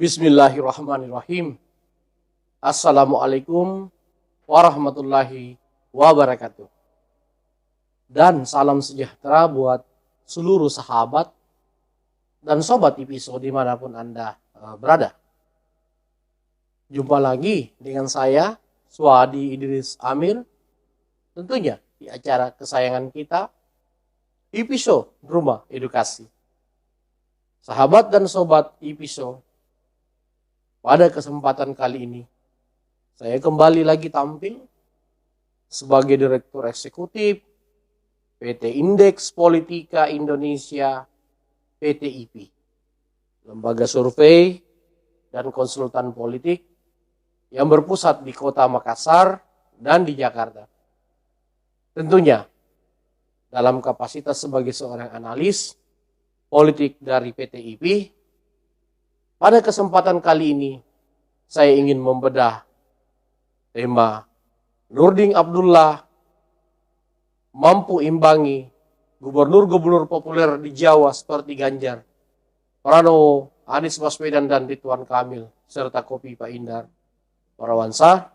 Bismillahirrahmanirrahim. Assalamualaikum warahmatullahi wabarakatuh. Dan salam sejahtera buat seluruh sahabat dan sobat IPISO dimanapun Anda berada. Jumpa lagi dengan saya, Suadi Idris Amir, tentunya di acara kesayangan kita, IPISO Rumah Edukasi. Sahabat dan sobat IPISO, pada kesempatan kali ini, saya kembali lagi tampil sebagai Direktur Eksekutif PT Indeks Politika Indonesia (PTIP), lembaga survei dan konsultan politik yang berpusat di Kota Makassar dan di Jakarta. Tentunya dalam kapasitas sebagai seorang analis politik dari PTIP, pada kesempatan kali ini saya ingin membedah tema Nurdin Abdullah mampu imbangi gubernur-gubernur populer di Jawa seperti Ganjar Pranowo, Anies Baswedan, dan Ridwan Kamil, serta Kofifa Indar Parawansa.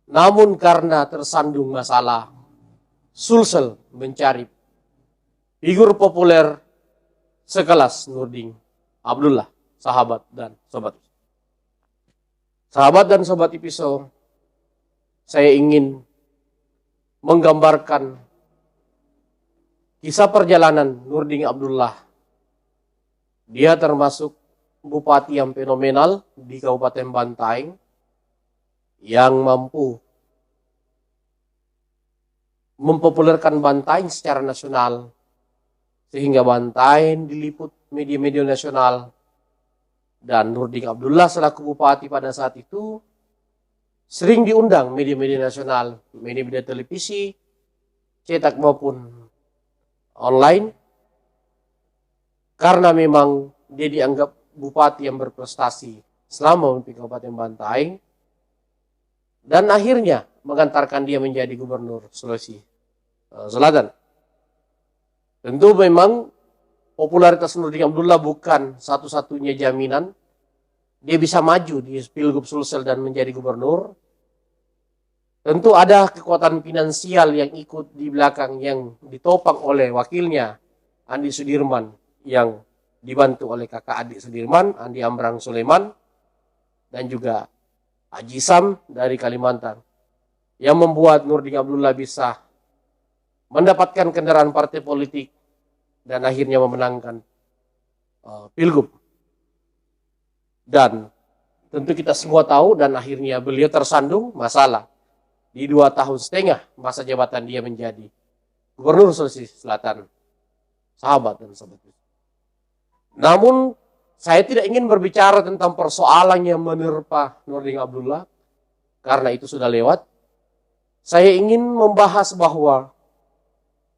Namun karena tersandung masalah, Sulsel mencari figur populer sekelas Nurdin Abdullah, sahabat dan sobat. Sahabat dan sobat IPISO, saya ingin menggambarkan kisah perjalanan Nurdin Abdullah. Dia termasuk bupati yang fenomenal di Kabupaten Bantaeng yang mampu mempopulerkan Bantaeng secara nasional, sehingga Bantaeng diliput media-media nasional, dan Nurdin Abdullah selaku bupati pada saat itu sering diundang media-media nasional, media-media televisi, cetak maupun online, karena memang dia dianggap bupati yang berprestasi selama memimpin Kabupaten Bantaeng, dan akhirnya mengantarkan dia menjadi gubernur Sulawesi Selatan. Tentu memang popularitas Nurdin Abdullah bukan satu-satunya jaminan dia bisa maju di Pilgub Sulsel dan menjadi gubernur. Tentu ada kekuatan finansial yang ikut di belakang yang ditopang oleh wakilnya Andi Sudirman yang dibantu oleh kakak adik Sudirman, Andi Amran Sulaiman, dan juga Haji Sam dari Kalimantan, yang membuat Nurdin Abdullah bisa mendapatkan kendaraan partai politik dan akhirnya memenangkan Pilgub. Dan tentu kita semua tahu, dan akhirnya beliau tersandung masalah di 2 tahun setengah masa jabatan dia menjadi Gubernur Sulawesi Selatan, sahabat dan sobat. Namun saya tidak ingin berbicara tentang persoalan yang menerpa Nurdin Abdullah, karena itu sudah lewat. Saya ingin membahas bahwa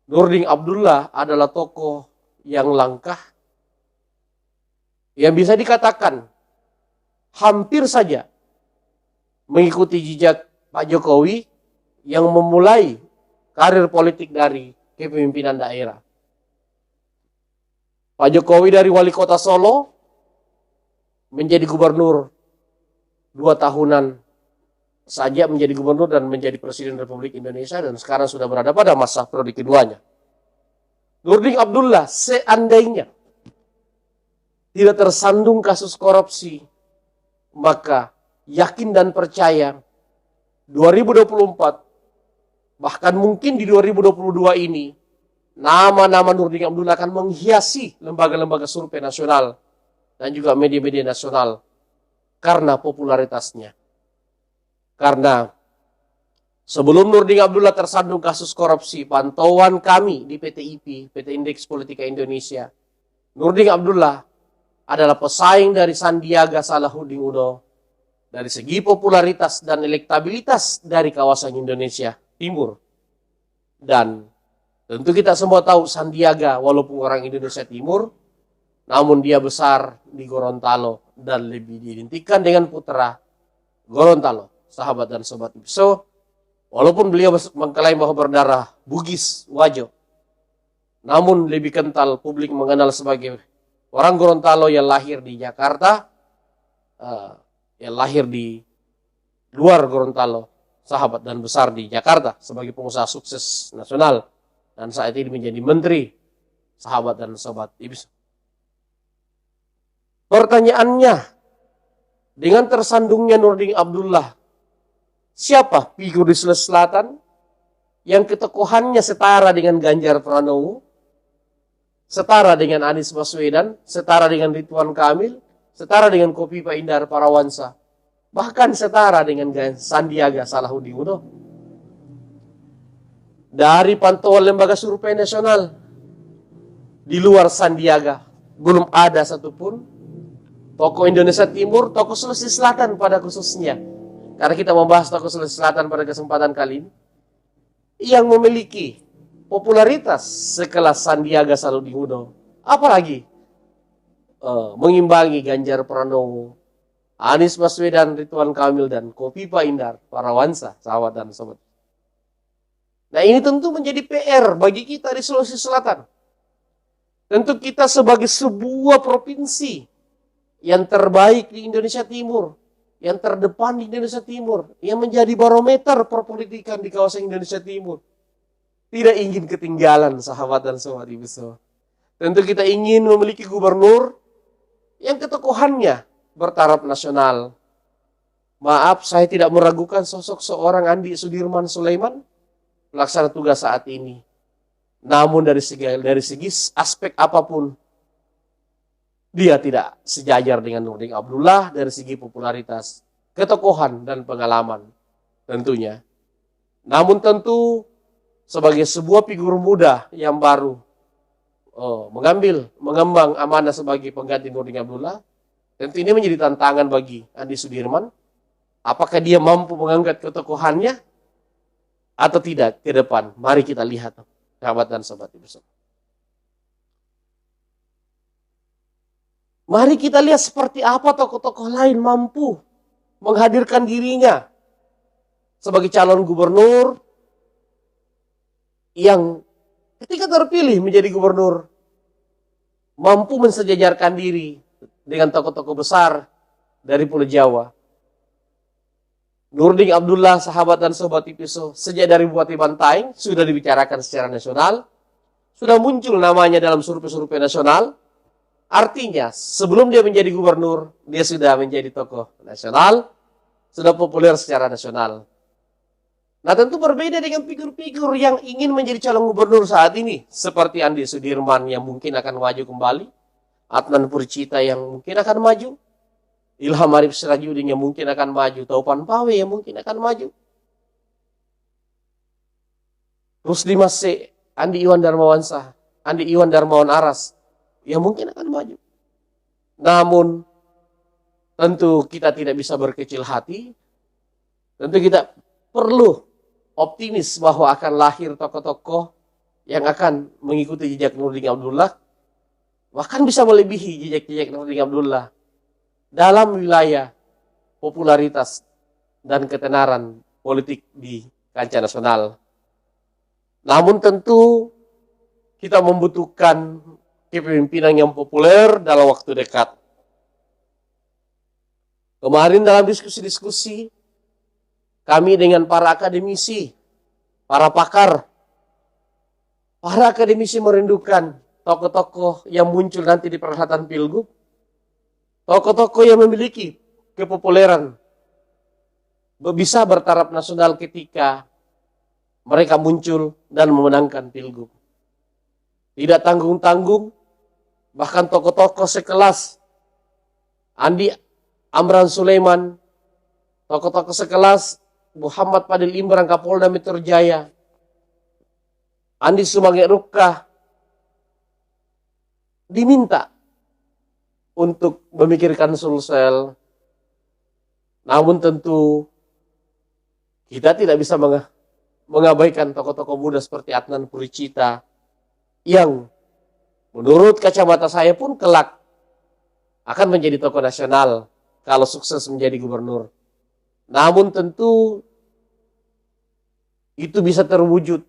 Nurdin Abdullah adalah tokoh yang langkah, yang bisa dikatakan hampir saja mengikuti jejak Pak Jokowi yang memulai karir politik dari kepemimpinan daerah. Pak Jokowi dari wali kota Solo menjadi gubernur 2 tahunan saja menjadi gubernur dan menjadi Presiden Republik Indonesia, dan sekarang sudah berada pada masa periode keduanya. Nurdin Abdullah seandainya tidak tersandung kasus korupsi, maka yakin dan percaya 2024, bahkan mungkin di 2022 ini, nama-nama Nurdin Abdullah akan menghiasi lembaga-lembaga survei nasional dan juga media-media nasional karena popularitasnya. Karena sebelum Nurdin Abdullah tersandung kasus korupsi, pantauan kami di PTIP, PT Indeks Politika Indonesia, Nurdin Abdullah adalah pesaing dari Sandiaga Salahuddin Uno dari segi popularitas dan elektabilitas dari kawasan Indonesia Timur. Dan tentu kita semua tahu Sandiaga walaupun orang Indonesia Timur, namun dia besar di Gorontalo dan lebih diidentikan dengan putra Gorontalo. Sahabat dan sobat IPISO, walaupun beliau mengklaim bahwa berdarah Bugis Wajo, namun lebih kental publik mengenal sebagai Orang Gorontalo yang lahir di Jakarta, yang lahir di luar Gorontalo, sahabat dan besar di Jakarta sebagai pengusaha sukses nasional, dan saat ini menjadi menteri, sahabat dan sobat Ibis. Pertanyaannya, dengan tersandungnya Nurdin Abdullah, siapa figur di Sulawesi Selatan yang ketokohannya setara dengan Ganjar Pranowo, setara dengan Anies Baswedan, setara dengan Ridwan Kamil, setara dengan Kofifa Indar Parawansa, bahkan setara dengan Sandiaga Salahuddin Uno? Dari pantauan lembaga survei nasional, di luar Sandiaga belum ada satupun tokoh Indonesia Timur, tokoh Sulawesi Selatan pada khususnya, karena kita membahas tokoh Sulawesi Selatan pada kesempatan kali ini, yang memiliki popularitas sekelas Sandiaga Salahuddin Uno, apalagi mengimbangi Ganjar Pranowo, Anies Baswedan, Ridwan Kamil, dan Kofifa Indar Parawansa, sahabat dan sobat. Nah, ini tentu menjadi PR bagi kita di Sulawesi Selatan. Tentu kita sebagai sebuah provinsi yang terbaik di Indonesia Timur, yang terdepan di Indonesia Timur, yang menjadi barometer perpolitikan di kawasan Indonesia Timur, tidak ingin ketinggalan, sahabat dan sobat Ibu semua. Tentu kita ingin memiliki gubernur yang ketokohannya bertaraf nasional. Maaf, saya tidak meragukan sosok seorang Andi Sudirman Sulaiman, pelaksana tugas saat ini. Namun dari segi aspek apapun, dia tidak sejajar dengan Nurdin Abdullah dari segi popularitas, ketokohan, dan pengalaman tentunya. Namun tentu sebagai sebuah figur muda yang baru mengembang amanah sebagai pengganti Nurdin Abdullah, tentu ini menjadi tantangan bagi Andi Sudirman. Apakah dia mampu mengangkat ketokohannya atau tidak ke depan? Mari kita lihat, sahabat dan sobat Ibu. Mari kita lihat seperti apa tokoh-tokoh lain mampu menghadirkan dirinya sebagai calon gubernur yang ketika terpilih menjadi gubernur mampu mensejajarkan diri dengan tokoh-tokoh besar dari Pulau Jawa. Nurdin Abdullah, sahabat dan sobat Ipiso, sejak dari Bupati Bantaeng sudah dibicarakan secara nasional, sudah muncul namanya dalam survei-survei nasional. Artinya sebelum dia menjadi gubernur, dia sudah menjadi tokoh nasional, sudah populer secara nasional. Nah, tentu berbeda dengan figur-figur yang ingin menjadi calon gubernur saat ini, seperti Andi Sudirman yang mungkin akan maju kembali, Adnan Purcita yang mungkin akan maju, Ilham Arif Sirajudin yang mungkin akan maju, Taupan Pawe yang mungkin akan maju, Rusdi Mase, Andi Iwan Darmawan Aras yang mungkin akan maju. Namun tentu kita tidak bisa berkecil hati. Tentu kita perlu optimis bahwa akan lahir tokoh-tokoh yang akan mengikuti jejak Nurdin Abdullah, bahkan bisa melebihi jejak-jejak Nurdin Abdullah dalam wilayah popularitas dan ketenaran politik di kancah nasional. Namun tentu kita membutuhkan kepemimpinan yang populer dalam waktu dekat. Kemarin dalam diskusi-diskusi kami dengan para akademisi, para pakar, para akademisi merindukan tokoh-tokoh yang muncul nanti di perhelatan Pilgub, tokoh-tokoh yang memiliki kepopuleran, bisa bertaraf nasional ketika mereka muncul dan memenangkan Pilgub. Tidak tanggung-tanggung, bahkan tokoh-tokoh sekelas Andi Amran Sulaiman, tokoh-tokoh sekelas Muhammad Fadil Imran Kapolda Metro Jaya, Andi Sumangge Rukka, diminta untuk memikirkan Sulsel. Namun tentu kita tidak bisa mengabaikan tokoh-tokoh muda seperti Adnan Purcita yang menurut kacamata saya pun kelak akan menjadi tokoh nasional kalau sukses menjadi gubernur. Namun tentu itu bisa terwujud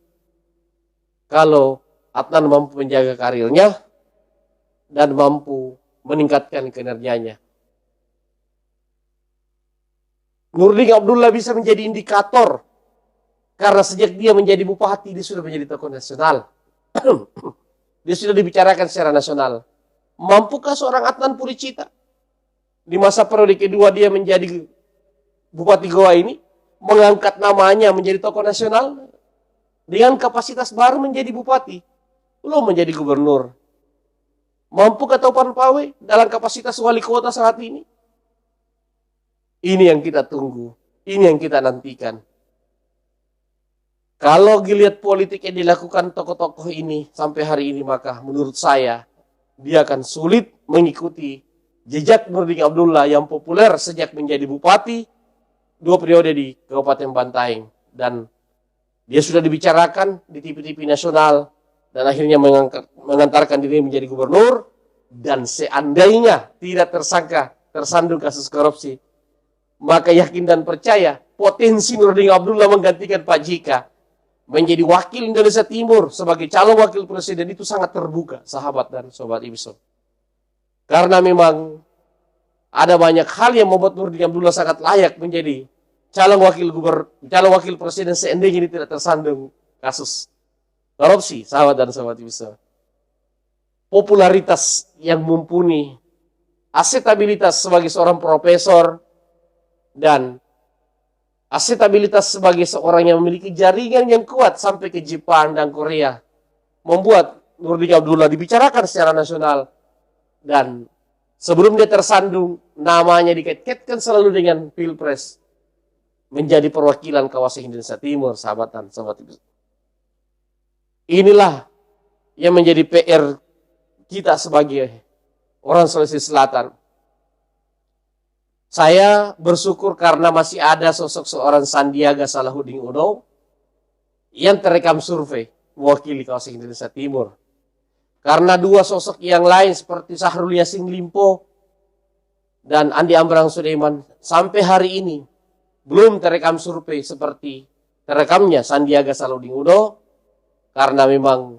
kalau Adnan mampu menjaga karirnya, dan mampu meningkatkan kinerjanya. Nurdin Abdullah bisa menjadi indikator karena sejak dia menjadi bupati, dia sudah menjadi tokoh nasional. Dia sudah dibicarakan secara nasional. Mampukah seorang Adnan Puricita di masa periode kedua dia menjadi Bupati Goa ini mengangkat namanya menjadi tokoh nasional dengan kapasitas baru menjadi bupati, belum menjadi gubernur? Mampukah Topan Pawe dalam kapasitas wali kota saat ini? Ini yang kita tunggu, ini yang kita nantikan. Kalau dilihat politik yang dilakukan tokoh-tokoh ini sampai hari ini, maka menurut saya dia akan sulit mengikuti jejak Nurdin Abdullah yang populer sejak menjadi bupati 2 periode di Kabupaten Bantaeng, dan dia sudah dibicarakan di TV-TV nasional dan akhirnya mengantarkan diri menjadi gubernur. Dan seandainya tidak tersandung kasus korupsi, maka yakin dan percaya potensi Nurdin Abdullah menggantikan Pak JK menjadi wakil Indonesia Timur sebagai calon wakil presiden itu sangat terbuka, sahabat dan sobat Ibson. Karena memang ada banyak hal yang membuat Nurdin Abdullah sangat layak menjadi calon wakil presiden seandainya ini tidak tersandung kasus korupsi, sahabat dan sobat Ibson. Popularitas yang mumpuni, asetabilitas sebagai seorang profesor, dan asetabilitas sebagai seorang yang memiliki jaringan yang kuat sampai ke Jepang dan Korea membuat Nurdin Abdullah dibicarakan secara nasional. Dan sebelum dia tersandung, namanya dikait-kaitkan selalu dengan Pilpres, menjadi perwakilan kawasan Indonesia Timur, sahabat dan sobat Ibson. Inilah yang menjadi PR kita sebagai orang Sulawesi Selatan. Saya bersyukur karena masih ada sosok seorang Sandiaga Salahuddin Uno yang terekam survei mewakili kawasan Indonesia Timur. Karena 2 sosok yang lain seperti Syahrul Yassin Limpo dan Andi Ambrang Sulaiman sampai hari ini belum terekam survei seperti terekamnya Sandiaga Salahuddin Uno, karena memang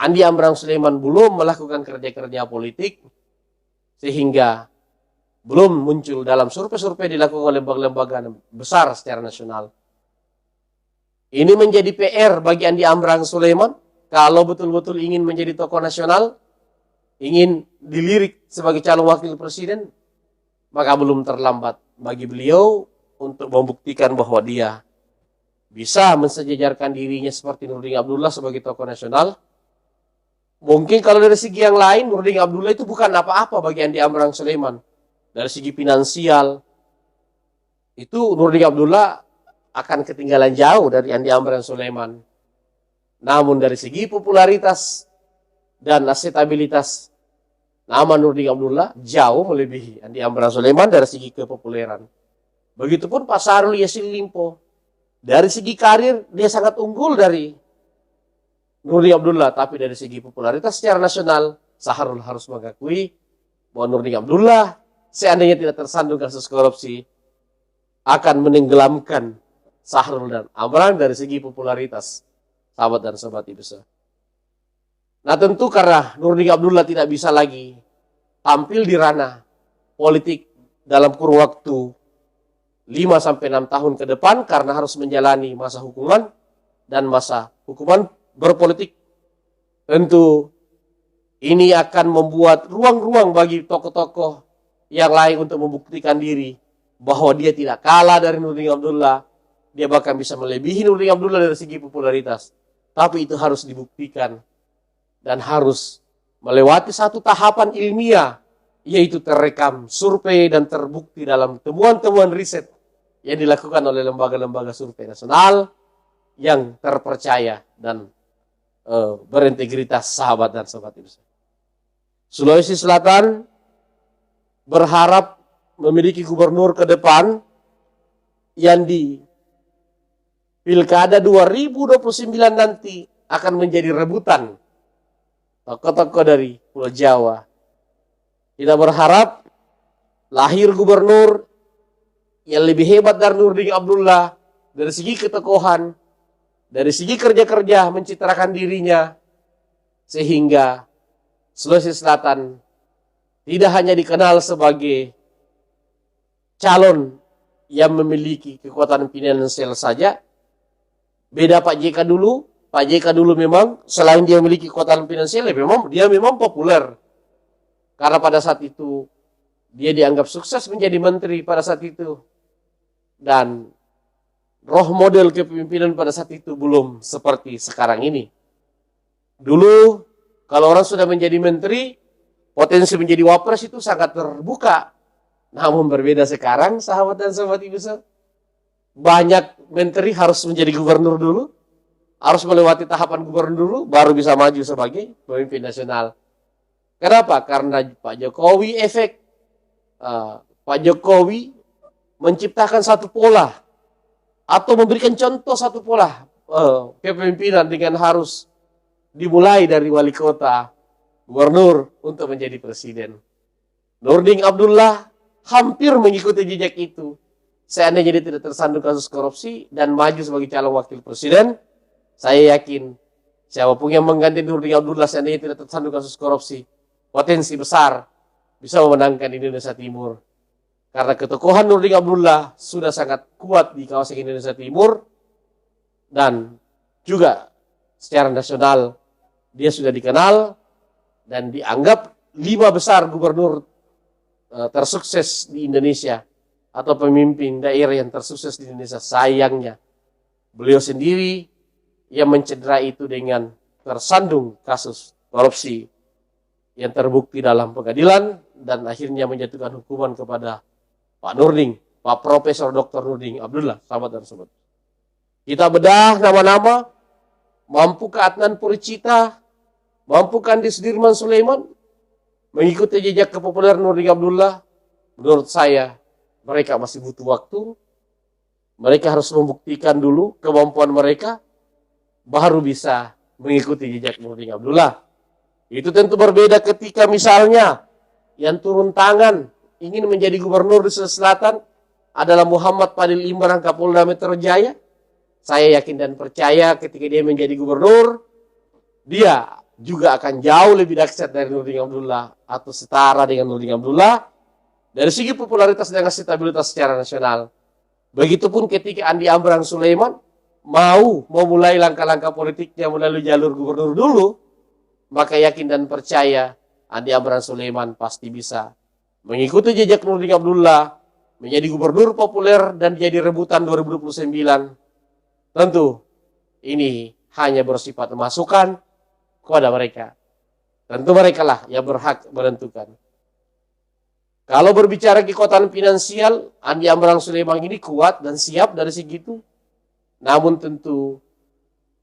Andi Ambrang Sulaiman belum melakukan kerja-kerja politik sehingga belum muncul dalam survei-survei dilakukan oleh lembaga-lembaga besar secara nasional. Ini menjadi PR bagi Andi Ambrang Sulaiman kalau betul-betul ingin menjadi tokoh nasional, ingin dilirik sebagai calon wakil presiden, maka belum terlambat bagi beliau untuk membuktikan bahwa dia bisa mensejajarkan dirinya seperti Nurdin Abdullah sebagai tokoh nasional. Mungkin kalau dari segi yang lain, Nurdin Abdullah itu bukan apa-apa bagi Andi Ambrang Sulaiman. Dari segi finansial, itu Nurdin Abdullah akan ketinggalan jauh dari Andi Ambrang Sulaiman. Namun dari segi popularitas dan asetabilitas, nama Nurdin Abdullah jauh melebihi Andi Ambrang Sulaiman dari segi kepopuleran. Begitupun Pak Syahrul Yassin Limpo. Dari segi karir, dia sangat unggul dari Nurdin Abdullah. Tapi dari segi popularitas secara nasional, Syahrul harus mengakui bahwa Nurdin Abdullah seandainya tidak tersandung kasus korupsi akan menenggelamkan Syahrul dan Ambrang dari segi popularitas, sahabat dan sobat Ibsa. Nah tentu karena Nurdin Abdullah tidak bisa lagi tampil di ranah politik dalam kurun waktu 5-6 tahun ke depan karena harus menjalani masa hukuman dan masa hukuman berpolitik. Tentu ini akan membuat ruang-ruang bagi tokoh-tokoh yang lain untuk membuktikan diri bahwa dia tidak kalah dari Nurdin Abdullah. Dia bahkan bisa melebihi Nurdin Abdullah dari segi popularitas. Tapi itu harus dibuktikan dan harus melewati satu tahapan ilmiah, yaitu terekam survei dan terbukti dalam temuan-temuan riset yang dilakukan oleh lembaga-lembaga survei nasional yang terpercaya dan berintegritas, sahabat dan sobat Ibsa. Sulawesi Selatan berharap memiliki gubernur ke depan yang di Pilkada 2029 nanti akan menjadi rebutan tokoh-tokoh dari Pulau Jawa. Kita berharap lahir gubernur yang lebih hebat dari Nurdin Abdullah dari segi ketokohan, dari segi kerja-kerja mencitrakan dirinya, sehingga Sulawesi Selatan tidak hanya dikenal sebagai calon yang memiliki kekuatan finansial saja. Beda Pak JK dulu. Pak JK dulu memang selain dia memiliki kekuatan finansial, dia memang populer. Karena pada saat itu dia dianggap sukses menjadi menteri pada saat itu. Dan roh model kepemimpinan pada saat itu belum seperti sekarang ini. Dulu kalau orang sudah menjadi menteri, potensi menjadi wapres itu sangat terbuka. Namun berbeda sekarang, sahabat dan sahabat ibu, banyak menteri harus menjadi gubernur dulu, harus melewati tahapan gubernur dulu, baru bisa maju sebagai pemimpin nasional. Kenapa? Karena Pak Jokowi efek. Pak Jokowi menciptakan satu pola atau memberikan contoh satu pola kepemimpinan dengan harus dimulai dari wali kota, gubernur untuk menjadi presiden. Nurdin Abdullah hampir mengikuti jejak itu. Seandainya dia tidak tersandung kasus korupsi dan maju sebagai calon wakil presiden, saya yakin siapapun yang mengganti Nurdin Abdullah seandainya tidak tersandung kasus korupsi, potensi besar bisa memenangkan Indonesia Timur. Karena ketokohan Nurdin Abdullah sudah sangat kuat di kawasan Indonesia Timur dan juga secara nasional dia sudah dikenal dan dianggap 5 besar gubernur tersukses di Indonesia atau pemimpin daerah yang tersukses di Indonesia. Sayangnya beliau sendiri yang mencederai itu dengan tersandung kasus korupsi yang terbukti dalam pengadilan dan akhirnya menjatuhkan hukuman kepada Pak Nurdin, Pak Profesor Dr. Nurdin Abdullah, sahabat dan sobat. Kita bedah nama-nama, mampukah Adnan Puricita, mampukah Andi Sudirman Sulaiman mengikuti jejak kepopuleran Nurdin Abdullah? Menurut saya, mereka masih butuh waktu. Mereka harus membuktikan dulu kemampuan mereka, baru bisa mengikuti jejak Nurdin Abdullah. Itu tentu berbeda ketika misalnya yang turun tangan ingin menjadi gubernur di Sulawesi Selatan adalah Muhammad Fadil Imran, Kapolda Metro Jaya. Saya yakin dan percaya ketika dia menjadi gubernur, dia juga akan jauh lebih dahsyat dari Nurdin Abdullah atau setara dengan Nurdin Abdullah dari segi popularitas dan stabilitas secara nasional. Begitupun ketika Andi Amran Sulaiman mau memulai langkah-langkah politiknya melalui jalur gubernur dulu, maka yakin dan percaya Andi Amran Sulaiman pasti bisa mengikuti jejak Nurdin Abdullah, menjadi gubernur populer dan jadi rebutan 2029. Tentu ini hanya bersifat masukan kepada mereka. Tentu mereka lah yang berhak menentukan. Kalau berbicara kekuatan finansial, Andi Amran Sulaiman ini kuat dan siap dari segi itu. Namun tentu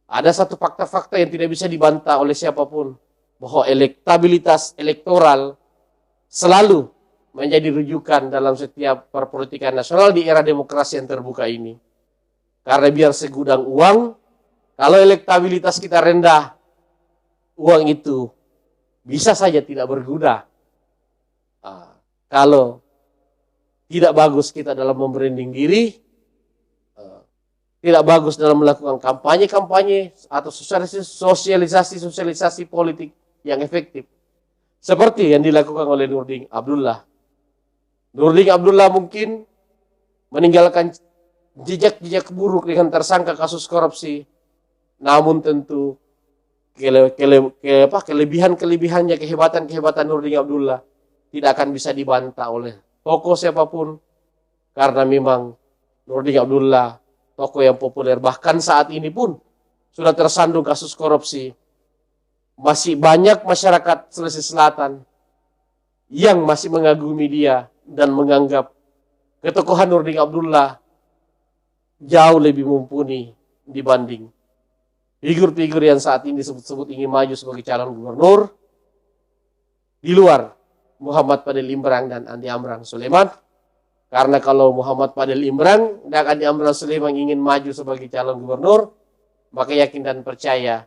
ada satu fakta-fakta yang tidak bisa dibantah oleh siapapun, bahwa elektabilitas elektoral selalu menjadi rujukan dalam setiap perpolitikan nasional di era demokrasi yang terbuka ini. Karena biar segudang uang, kalau elektabilitas kita rendah, uang itu bisa saja tidak berguna. Kalau tidak bagus kita dalam membranding diri, tidak bagus dalam melakukan kampanye-kampanye atau sosialisasi politik yang efektif. Seperti yang dilakukan oleh Nurdin Abdullah. Nurdin Abdullah mungkin meninggalkan jejak-jejak buruk dengan tersangka kasus korupsi. Namun tentu kelebihan-kelebihannya, kehebatan-kehebatan Nurdin Abdullah tidak akan bisa dibantah oleh tokoh siapapun. Karena memang Nurdin Abdullah tokoh yang populer. Bahkan saat ini pun sudah tersandung kasus korupsi. Masih banyak masyarakat Sulawesi Selatan yang masih mengagumi dia dan menganggap ketokohan Nurdin Abdullah jauh lebih mumpuni dibanding figur-figur yang saat ini disebut-sebut ingin maju sebagai calon gubernur di luar Muhammad Fadil Imran dan Andi Amran Sulaiman. Karena kalau Muhammad Fadil Imran dan Andi Amran Sulaiman ingin maju sebagai calon gubernur, maka yakin dan percaya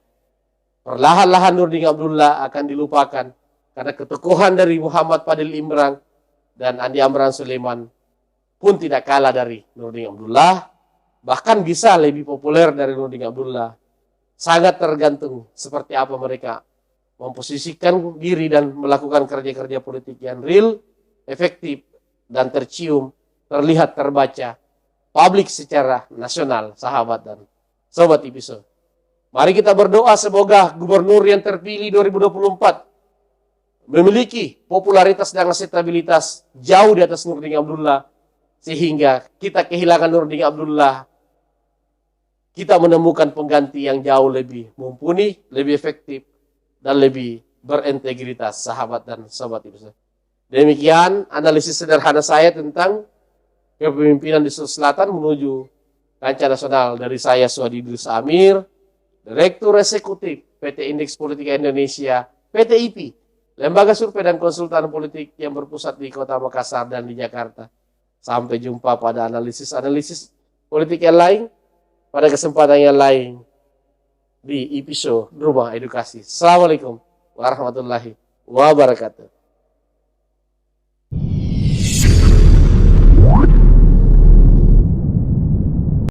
perlahan-lahan Nurdin Abdullah akan dilupakan. Karena ketokohan dari Muhammad Fadil Imran dan Andi Amran Sulaiman pun tidak kalah dari Nurdin Abdullah. Bahkan bisa lebih populer dari Nurdin Abdullah. Sangat tergantung seperti apa mereka memposisikan diri dan melakukan kerja-kerja politik yang real, efektif, dan tercium, terlihat, terbaca, publik secara nasional, sahabat dan sobat IPISO. Mari kita berdoa semoga gubernur yang terpilih 2024 memiliki popularitas dan akseptabilitas jauh di atas Nurdin Abdullah, sehingga kita kehilangan Nurdin Abdullah, kita menemukan pengganti yang jauh lebih mumpuni, lebih efektif, dan lebih berintegritas, sahabat dan sobat IPISO. Demikian analisis sederhana saya tentang kepemimpinan di Sulawesi Selatan menuju kancah nasional dari saya, Suhadi Idris Amir, Direktur Eksekutif PT Indeks Politika Indonesia, PT IPI, lembaga survei dan konsultan politik yang berpusat di Kota Makassar dan di Jakarta. Sampai jumpa pada analisis-analisis politik yang lain, pada kesempatan yang lain di IPISO Rumah Edukasi. Assalamualaikum warahmatullahi wabarakatuh.